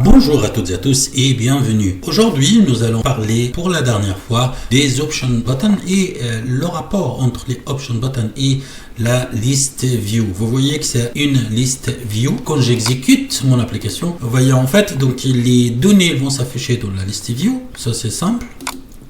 Bonjour à toutes et à tous et bienvenue. Aujourd'hui, nous allons parler pour la dernière fois des option buttons et le rapport entre les option buttons et la liste view. Vous voyez que c'est une liste view. Quand j'exécute mon application, vous voyez en fait, donc les données vont s'afficher dans la liste view. Ça c'est simple.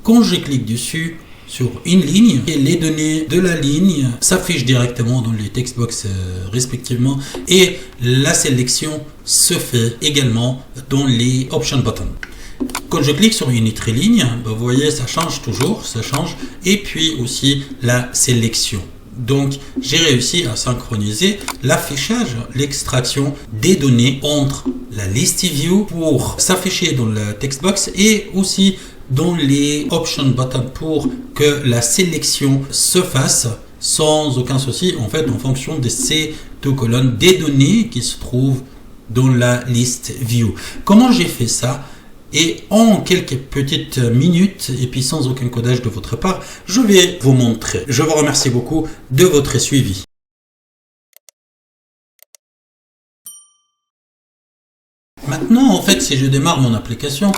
Quand je clique dessus, sur une ligne, et les données de la ligne s'affichent directement dans les text box respectivement, et la sélection se fait également dans les option buttons. Quand je clique sur une autre ligne, vous voyez ça change toujours, ça change, et puis aussi la sélection. Donc j'ai réussi à synchroniser l'affichage, l'extraction des données entre la list view pour s'afficher dans le text box et aussi dans les option buttons pour que la sélection se fasse sans aucun souci, en fait, en fonction de ces deux colonnes des données qui se trouvent dans la list view. Comment j'ai fait ça? Et en quelques petites minutes, et puis sans aucun codage de votre part, je vais vous montrer. Je vous remercie beaucoup de votre suivi. Maintenant, en fait, si je démarre mon application,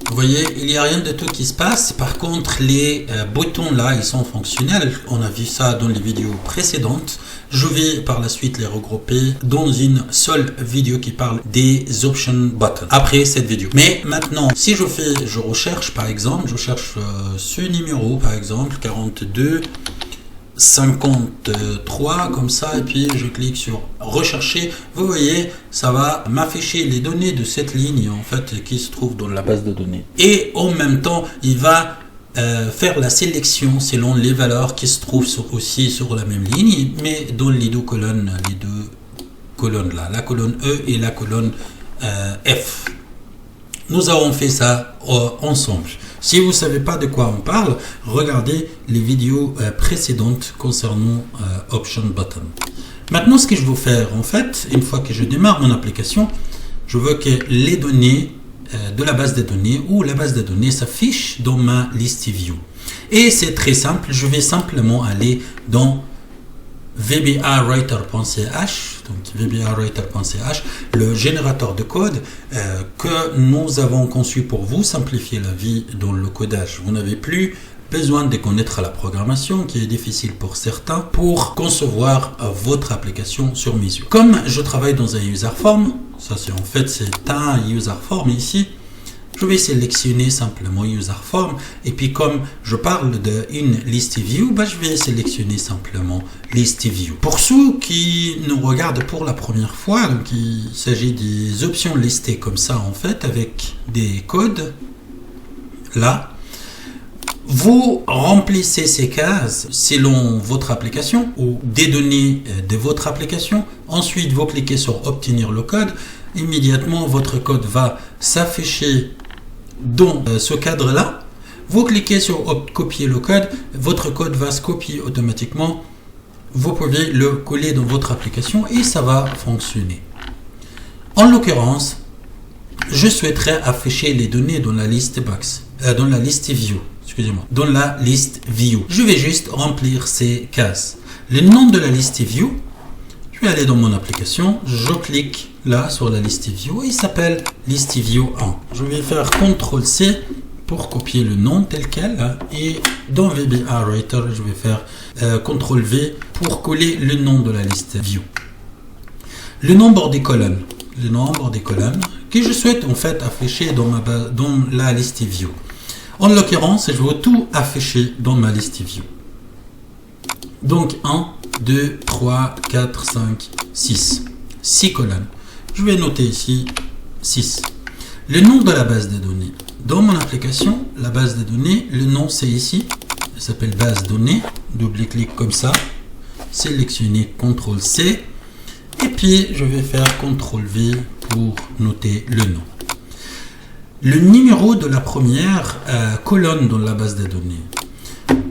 vous voyez, il n'y a rien de tout qui se passe. Par contre, les boutons là, ils sont fonctionnels. On a vu ça dans les vidéos précédentes. Je vais par la suite les regrouper dans une seule vidéo qui parle des option buttons après cette vidéo. Mais maintenant, si je recherche par exemple, je cherche ce numéro par exemple, 42 53 comme ça, et puis je clique sur rechercher. Vous voyez, ça va m'afficher les données de cette ligne en fait qui se trouve dans la base de données, et en même temps il va faire la sélection selon les valeurs qui se trouvent aussi sur la même ligne, mais dans les deux colonnes là, la colonne E et la colonne F. Nous avons fait ça ensemble. Si vous ne savez pas de quoi on parle, regardez les vidéos précédentes concernant Option Button. Maintenant, ce que je veux faire, en fait, une fois que je démarre mon application, je veux que les données de la base de données ou la base de données s'affichent dans ma liste view. Et c'est très simple, je vais simplement aller dans vbawriter.ch, donc vbawriter.ch, le générateur de code que nous avons conçu pour vous simplifier la vie dans le codage. Vous n'avez plus besoin de connaître la programmation qui est difficile pour certains pour concevoir votre application sur mesure. Comme je travaille dans un user form, ça c'est en fait c'est un user form ici. Je vais sélectionner simplement user form, et puis comme je parle d'une list view, je vais sélectionner simplement list view. Pour ceux qui nous regardent pour la première fois, donc il s'agit des options listées comme ça en fait avec des codes là. Vous remplissez ces cases selon votre application ou des données de votre application. Ensuite, vous cliquez sur obtenir le code. Immédiatement, votre code va s'afficher dans ce cadre-là. Vous cliquez sur copier le code. Votre code va se copier automatiquement. Vous pouvez le coller dans votre application et ça va fonctionner. En l'occurrence, je souhaiterais afficher les données dans la liste box, dans la liste view. Excusez-moi, dans la liste view. Je vais juste remplir ces cases. Le nom de la liste view, je vais aller dans mon application, je clique là sur la liste view, il s'appelle liste view 1. Je vais faire CTRL-C pour copier le nom tel quel, et dans VBAWriter, je vais faire CTRL-V pour coller le nom de la liste view. Le nombre des colonnes, que je souhaite en fait afficher dans la liste view. En l'occurrence, je veux tout afficher dans ma liste view. Donc 1, 2, 3, 4, 5, 6. 6 colonnes. Je vais noter ici 6. Le nom de la base de données. Dans mon application, la base de données, le nom c'est ici. Elle s'appelle base données. Double-clic comme ça. Sélectionner CTRL-C. Et puis, je vais faire CTRL-V pour noter le nom. Le numéro de la première colonne dans la base de données.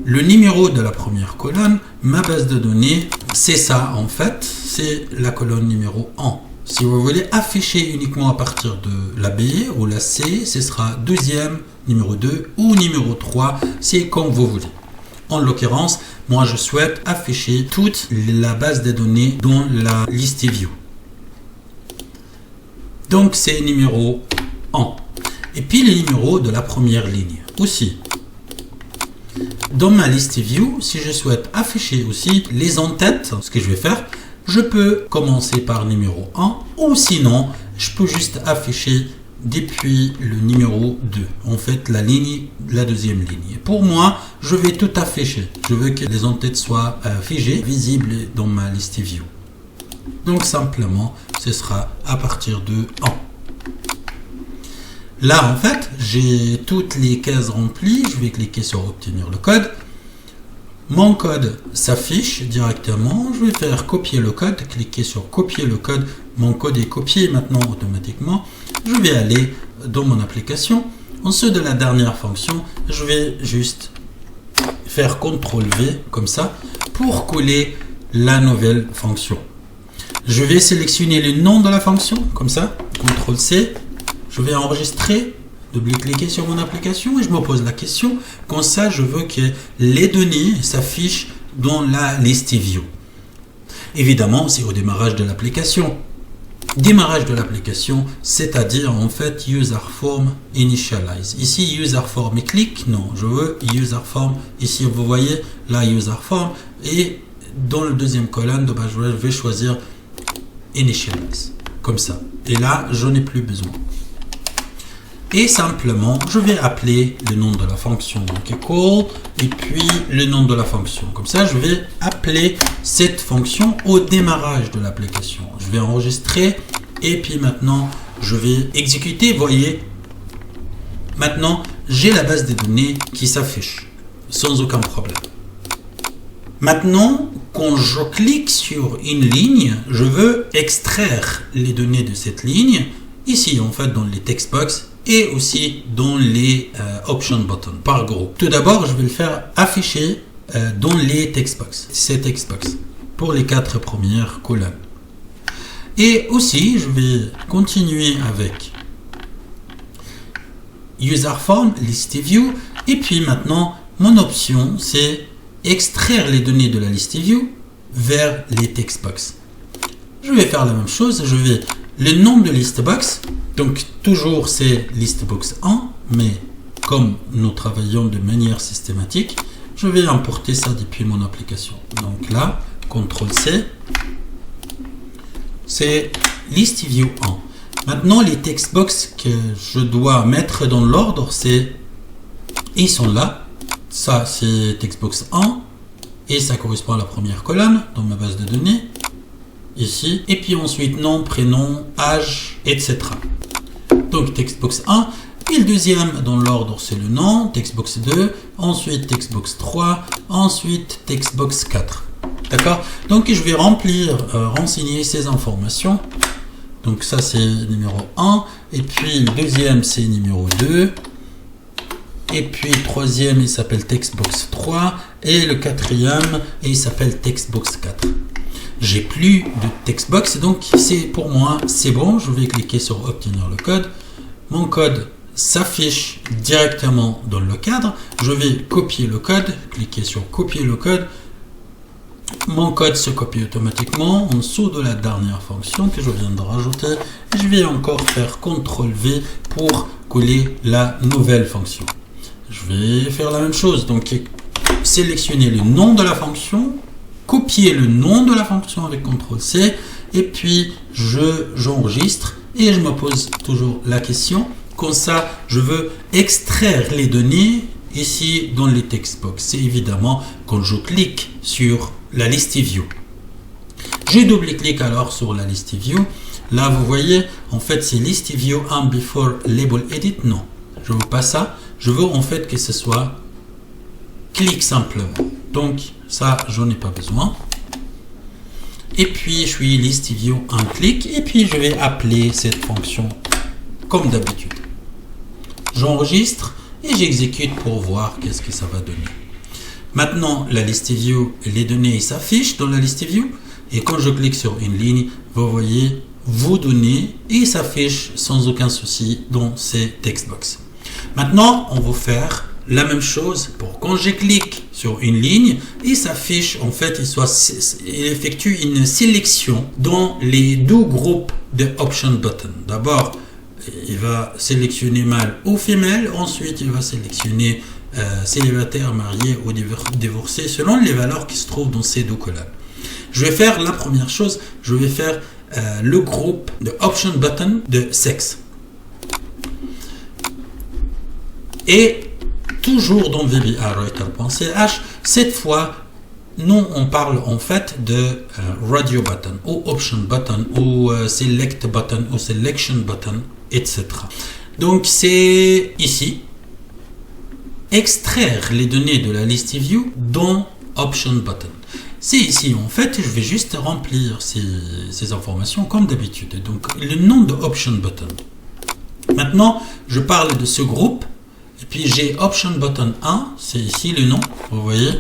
Le numéro de la première colonne, ma base de données, c'est ça en fait, c'est la colonne numéro 1. Si vous voulez afficher uniquement à partir de la B ou la C, ce sera deuxième, numéro 2 ou numéro 3, c'est comme vous voulez. En l'occurrence, moi je souhaite afficher toute la base de données dans la liste view. Donc c'est numéro 1. Et puis le numéro de la première ligne aussi. Dans ma liste view, si je souhaite afficher aussi les en-têtes, ce que je vais faire, je peux commencer par numéro 1 ou sinon, je peux juste afficher depuis le numéro 2. En fait, la deuxième ligne. Pour moi, je vais tout afficher. Je veux que les en-têtes soient figées, visibles dans ma liste view. Donc simplement, ce sera à partir de 1. Là, en fait, j'ai toutes les cases remplies. Je vais cliquer sur obtenir le code. Mon code s'affiche directement. Je vais faire copier le code. Cliquer sur copier le code. Mon code est copié maintenant automatiquement. Je vais aller dans mon application. En dessous de la dernière fonction, je vais juste faire CTRL-V comme ça pour coller la nouvelle fonction. Je vais sélectionner le nom de la fonction comme ça. CTRL-C. Je vais enregistrer, double-cliquer sur mon application et je me pose la question. Comme ça, je veux que les données s'affichent dans la liste view. Évidemment, c'est au démarrage de l'application. Démarrage de l'application, c'est-à-dire en fait user form initialize. Ici, user form et clique. Non, je veux user form. Ici, vous voyez la user form. Et dans le deuxième colonne, je vais choisir initialize. Comme ça. Et là, je n'ai plus besoin. Et simplement, je vais appeler le nom de la fonction, donc equal, et puis le nom de la fonction. Comme ça, je vais appeler cette fonction au démarrage de l'application. Je vais enregistrer, et puis maintenant, je vais exécuter. Vous voyez, maintenant, j'ai la base de données qui s'affiche, sans aucun problème. Maintenant, quand je clique sur une ligne, je veux extraire les données de cette ligne, ici, en fait, dans les textbox, et aussi dans les option buttons par groupe. Tout d'abord, je vais le faire afficher dans les textbox, ces textbox, pour les 4 premières colonnes. Et aussi, je vais continuer avec user form, list view, et puis maintenant, mon option, c'est extraire les données de la list view vers les textbox. Je vais faire la même chose, je vais le nom de listbox, donc toujours c'est listbox 1, mais comme nous travaillons de manière systématique, je vais importer ça depuis mon application. Donc là, CTRL-C, c'est list view 1. Maintenant, les textbox que je dois mettre dans l'ordre, ils sont là. Ça, c'est textbox 1, et ça correspond à la première colonne dans ma base de données. Ici, et puis ensuite nom, prénom, âge, etc. Donc textbox 1, et le deuxième dans l'ordre c'est le nom, textbox 2, ensuite textbox 3, ensuite textbox 4. D'accord? Donc je vais renseigner ces informations. Donc ça c'est numéro 1, et puis le deuxième c'est numéro 2, et puis le troisième il s'appelle textbox 3, et le quatrième il s'appelle textbox 4. J'ai plus de textbox, donc pour moi, c'est bon. Je vais cliquer sur obtenir le code. Mon code s'affiche directement dans le cadre. Je vais copier le code, cliquer sur copier le code. Mon code se copie automatiquement en dessous de la dernière fonction que je viens de rajouter. Je vais encore faire CTRL-V pour coller la nouvelle fonction. Je vais faire la même chose, donc sélectionner le nom de la fonction, copier le nom de la fonction avec CTRL-C, et puis j'enregistre et je me pose toujours la question. Comme ça, je veux extraire les données ici dans les textbox. C'est évidemment quand je clique sur la list view. Je double-clique alors sur la list view. Là, vous voyez, en fait, c'est list view and before label edit. Non, je ne veux pas ça. Je veux en fait que ce soit clique simplement. Donc, ça, j'en ai pas besoin. Et puis, je suis list view un clic. Et puis, je vais appeler cette fonction comme d'habitude. J'enregistre et j'exécute pour voir qu'est-ce que ça va donner. Maintenant, la list view, les données s'affichent dans la list view. Et quand je clique sur une ligne, vous voyez vos données et s'affichent sans aucun souci dans ces textbox. Maintenant, on va faire la même chose pour quand je clique sur une ligne et s'affiche, en fait, il effectue une sélection dans les deux groupes de option button. D'abord, il va sélectionner mâle ou femelle, ensuite il va sélectionner célibataire, marié ou divorcé selon les valeurs qui se trouvent dans ces deux colonnes. Je vais faire la première chose, je vais faire le groupe de option button de sexe. Et toujours dans VBAwriter.ch, cette fois, nous on parle en fait de radio button ou option button ou select button ou selection button, etc. Donc c'est ici, extraire les données de la liste view dans option button. C'est ici, en fait, je vais juste remplir ces informations comme d'habitude. Donc, le nom de option button. Maintenant, je parle de ce groupe. Et puis, j'ai option button 1. C'est ici le nom. Vous voyez.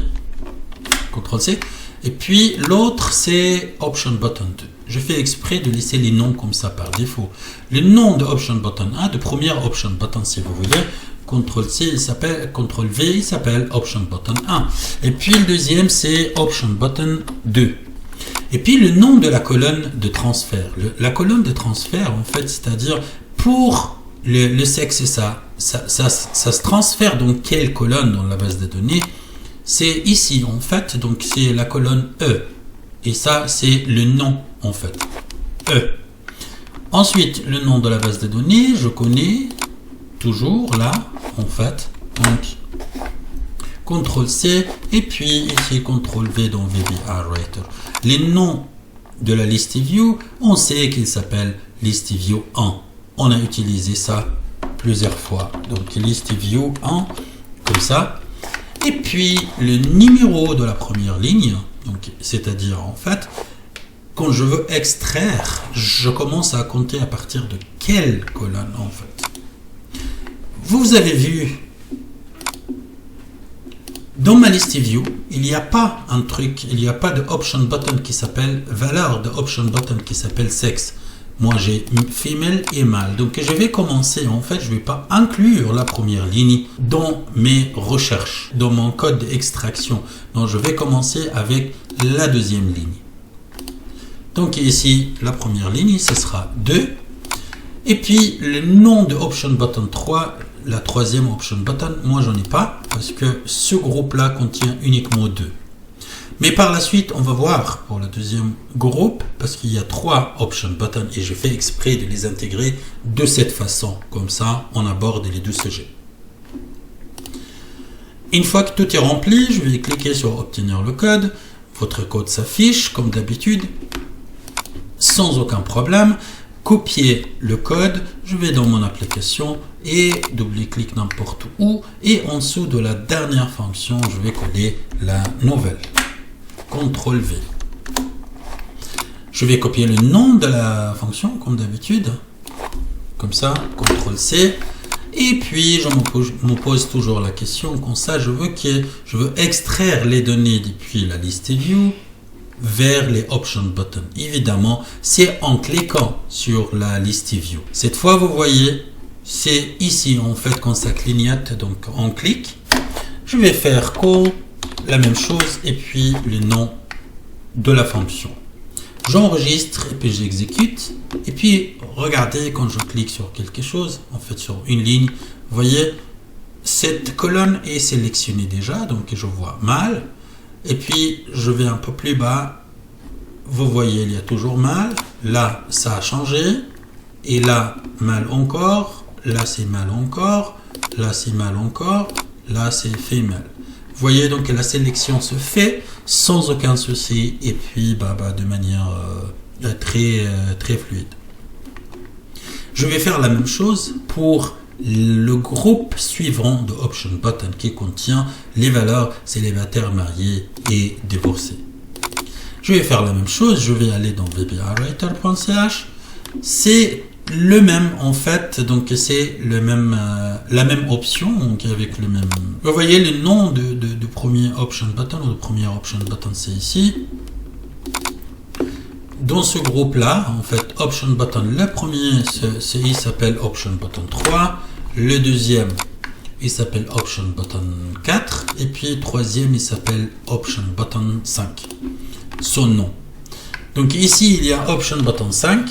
CTRL-C. Et puis, l'autre, c'est option button 2. Je fais exprès de laisser les noms comme ça par défaut. Le nom de option button 1, de première option button, si vous voulez. CTRL-C, il s'appelle, CTRL-V, il s'appelle Option Button 1. Et puis le deuxième, c'est Option Button 2. Et puis le nom de la colonne de transfert. La colonne de transfert, en fait, c'est-à-dire pour le sexe et ça se transfère dans quelle colonne dans la base de données? C'est ici, en fait, donc c'est la colonne E. Et ça, c'est le nom, en fait. E. Ensuite, le nom de la base de données, je connais toujours là, en fait. Donc, CTRL-C et puis ici CTRL-V dans VBAwriter. Les noms de la liste view, on sait qu'il s'appelle liste view 1. On a utilisé ça plusieurs fois. Donc, liste view 1, comme ça. Et puis, le numéro de la première ligne, c'est-à-dire, en fait, quand je veux extraire, je commence à compter à partir de quelle colonne, en fait. Vous avez vu, dans ma liste view, il n'y a pas un truc, il n'y a pas de option button qui s'appelle valeur de option button qui s'appelle sexe. Moi, j'ai femelle et mâle. Donc, je vais commencer, en fait, je ne vais pas inclure la première ligne dans mes recherches, dans mon code d'extraction. Donc, je vais commencer avec la deuxième ligne. Donc, ici, la première ligne, ce sera 2. Et puis, le nom de option button 3, la troisième option button, moi, j'en ai pas, parce que ce groupe-là contient uniquement 2. Mais par la suite, on va voir pour le deuxième groupe, parce qu'il y a 3 option buttons et je fais exprès de les intégrer de cette façon. Comme ça, on aborde les deux sujets. Une fois que tout est rempli, je vais cliquer sur obtenir le code. Votre code s'affiche comme d'habitude, sans aucun problème. Copier le code, je vais dans mon application et double-clic n'importe où. Et en dessous de la dernière fonction, je vais coller la nouvelle. CTRL-V. Je vais copier le nom de la fonction, comme d'habitude. Comme ça, CTRL-C. Et puis, je me pose toujours la question, comme ça, je veux extraire les données depuis la liste view vers les option buttons. Évidemment, c'est en cliquant sur la liste view. Cette fois, vous voyez, c'est ici, en fait, quand ça clignote, donc on clique. Je vais faire call, la même chose, et puis le nom de la fonction. J'enregistre et puis j'exécute. Et puis, regardez, quand je clique sur quelque chose, en fait sur une ligne, vous voyez, cette colonne est sélectionnée déjà, donc je vois mâle. Et puis, je vais un peu plus bas. Vous voyez, il y a toujours mâle. Là, ça a changé. Et là, mâle encore. Là, c'est mâle encore. Là, c'est mâle encore. Là, c'est femelle. Vous voyez donc que la sélection se fait sans aucun souci et puis de manière très fluide. Je vais faire la même chose pour le groupe suivant de option button qui contient les valeurs célibataires, mariés et divorcés. Je vais faire la même chose, je vais aller dans VBAwriter.ch. C'est le même en fait, donc c'est le même la même option, donc avec le même. Vous voyez le nom de premier option button ou de première option button, c'est ici. Dans ce groupe là, en fait, option button, le premier il s'appelle option button 3, le deuxième il s'appelle Option Button 4. Et puis troisième, il s'appelle Option Button 5. Son nom. Donc ici, il y a Option Button 5.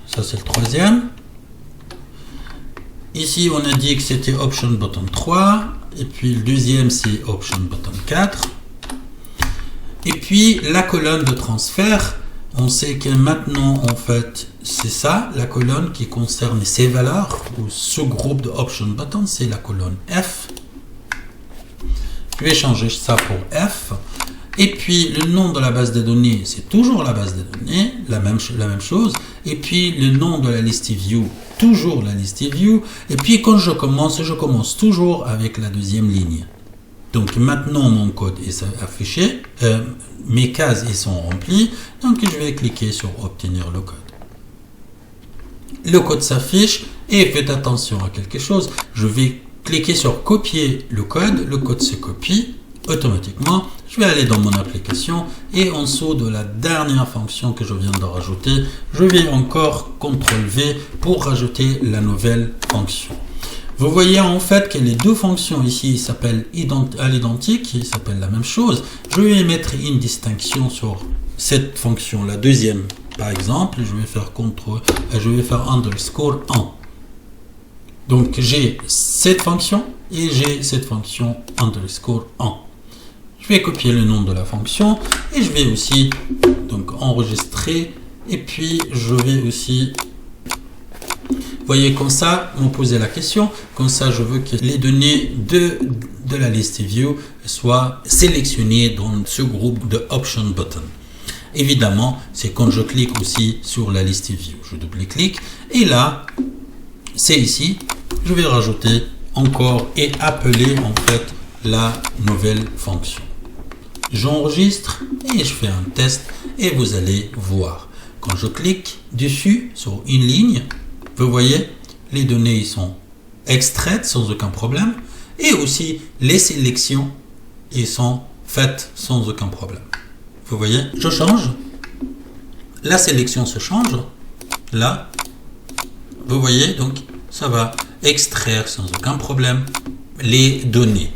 Ça, c'est le troisième. Ici, on a dit que c'était Option Button 3. Et puis le deuxième, c'est Option Button 4. Et puis la colonne de transfert, on sait que maintenant, en fait, c'est ça, la colonne qui concerne ces valeurs, ou ce groupe de Option Button, c'est la colonne F. Je vais changer ça pour F. Et puis le nom de la base de données, c'est toujours la base de données, la même chose. Et puis le nom de la liste view, toujours la liste view. Et puis quand je commence toujours avec la deuxième ligne. Donc maintenant mon code est affiché, mes cases ils sont remplies, donc je vais cliquer sur obtenir le code. Le code s'affiche et faites attention à quelque chose, je vais cliquer sur copier le code se copie automatiquement. Je vais aller dans mon application et en dessous de la dernière fonction que je viens de rajouter, je vais encore CTRL-V pour rajouter la nouvelle fonction. Vous voyez en fait que les deux fonctions ici s'appellent à l'identique, ils s'appellent la même chose. Je vais mettre une distinction sur cette fonction, la deuxième par exemple, je vais faire underscore en. Donc j'ai cette fonction et j'ai cette fonction underscore en. Je vais copier le nom de la fonction et je vais aussi donc enregistrer et puis je vais aussi, vous voyez comme ça, me poser la question, comme ça je veux que les données de la liste view soient sélectionnées dans ce groupe de option button. Évidemment, c'est quand je clique aussi sur la liste view, je double-clique et là, c'est ici, je vais rajouter encore et appeler en fait la nouvelle fonction. J'enregistre et je fais un test et vous allez voir. Quand je clique dessus sur une ligne, vous voyez, les données sont extraites sans aucun problème et aussi les sélections ils sont faites sans aucun problème. Vous voyez, je change, la sélection se change, là, vous voyez, donc ça va extraire sans aucun problème les données.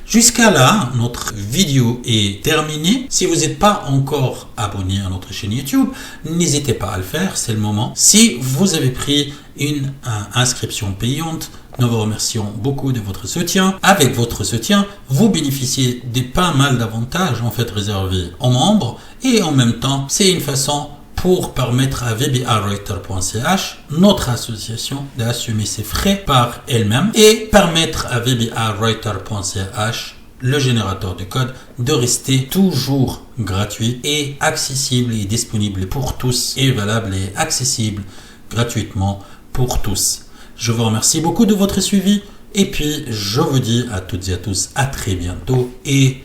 Jusqu'à là, notre vidéo est terminée. Si vous n'êtes pas encore abonné à notre chaîne YouTube, n'hésitez pas à le faire, c'est le moment. Si vous avez pris une inscription payante, nous vous remercions beaucoup de votre soutien. Avec votre soutien, vous bénéficiez de pas mal d'avantages en fait réservés aux membres et en même temps, c'est une façon pour permettre à vbrwriter.ch, notre association, d'assumer ses frais par elle-même et permettre à vbrwriter.ch, le générateur de code, de rester toujours gratuit et accessible et disponible pour tous et valable et accessible gratuitement pour tous. Je vous remercie beaucoup de votre suivi et puis je vous dis à toutes et à tous à très bientôt et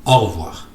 au revoir.